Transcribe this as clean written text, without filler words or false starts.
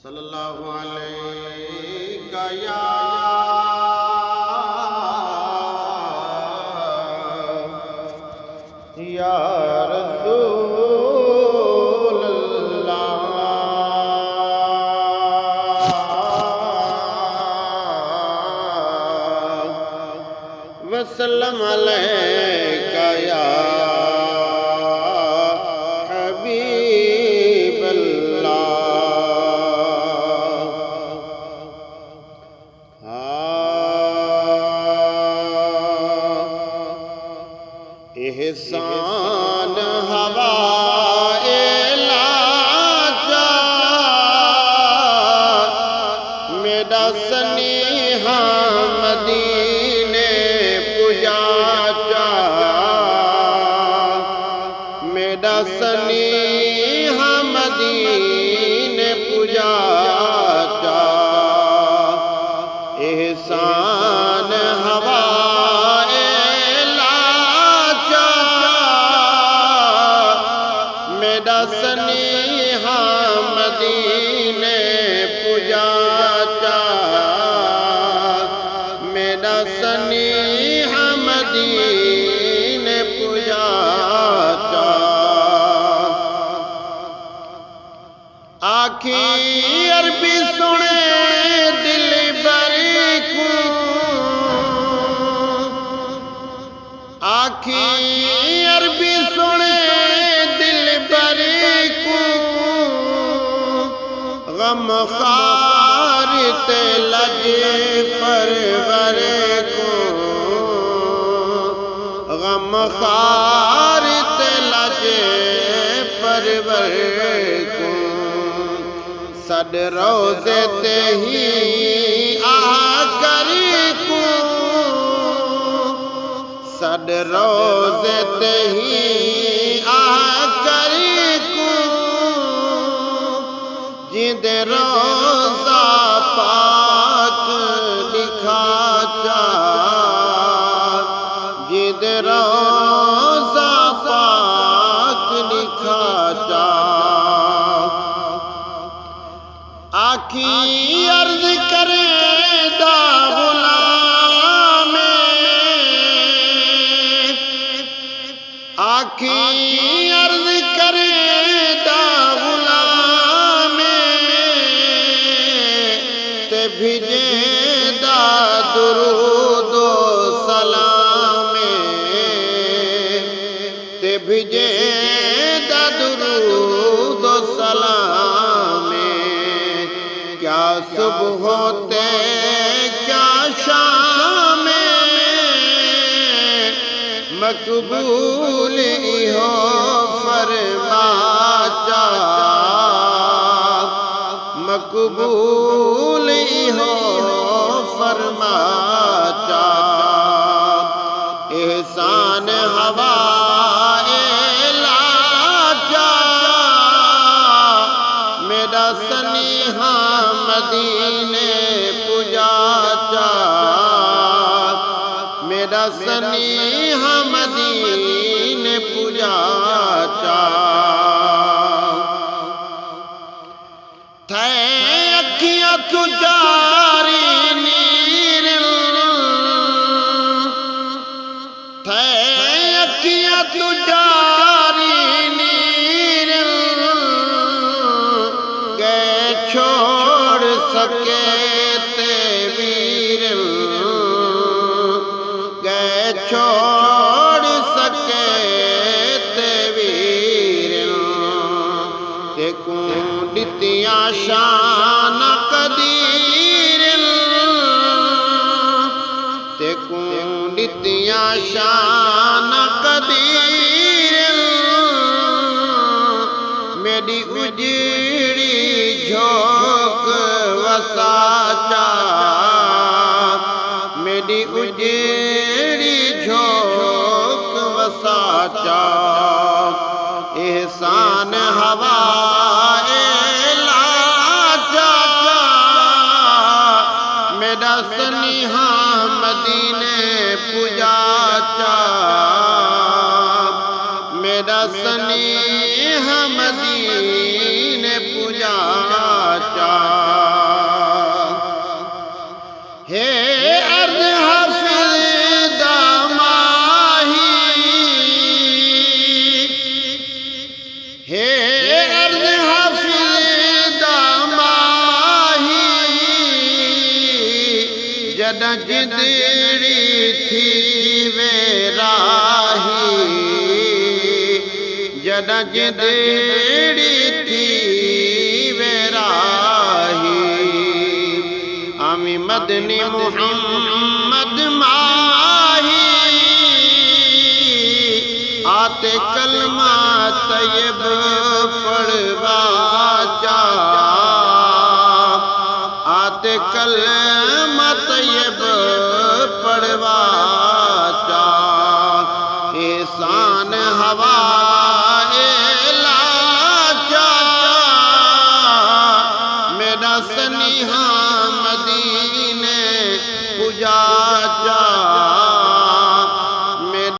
सल्लल्लाहु अलैका या रसूल अल्लाह वसल्लम अलैका या हबीब अल्लाह। एहसान हवाए लाजा मेरा सनेहा मदीने पुजाचा मेरा सनेहा मदीने पुजाचा एहसान हवा सनेहा मदीने पुजाचा मेरा सनेहा मदीने पुजाचा। आखी अरबी सुने दिल बरी को आखी अरबी सुने गम खार ते लजे परवर को गम खार ते लजे परवर को सद रोज़े ते ही आकर को सद रोज़े ते ही आकर जिंदे रोज़ा पाक लिखा जा जिंदे रोज़ा पाक लिखा जा। आखी अर्ज करे दा गुलाम आखी अर्ज करे दा भिजेदा दुरूदो सलामे ते भिजेदा दुरूदो सलामे क्या सुबह होते क्या शाम मकबूल हो फरमाचा मकबूल हो फरमाचा। एहसान हवाए लाजा मेरा सनेहा मदीने पुजाचा मेरा सनेहा मदीने पुजाचा। थे अखियां तुजारी नीर थे अखियां तुजारी नीर गए छोड़ सके ते वीर गए छोड़ सके ते वीर ते दितिया शान कदीर ते दितिया शान कदीर मेरी उजड़ी झोंक वसाचा मेरी उजड़ी झोंक वसाचा। एहसान हवा मेरा सनेहा मदीने पुजाचा मेरा सनेहा मदीने पुजाचा। जॾहिं जिंदड़ी थी वेराही जॾहिं जिंदड़ी थी वेराही आमी मदनी मुहम्मद माही आते कलमा तैयब पढ़वा जा आते कलमा तैयब पढ़वा जा एहसान हवा मेरा सनिहा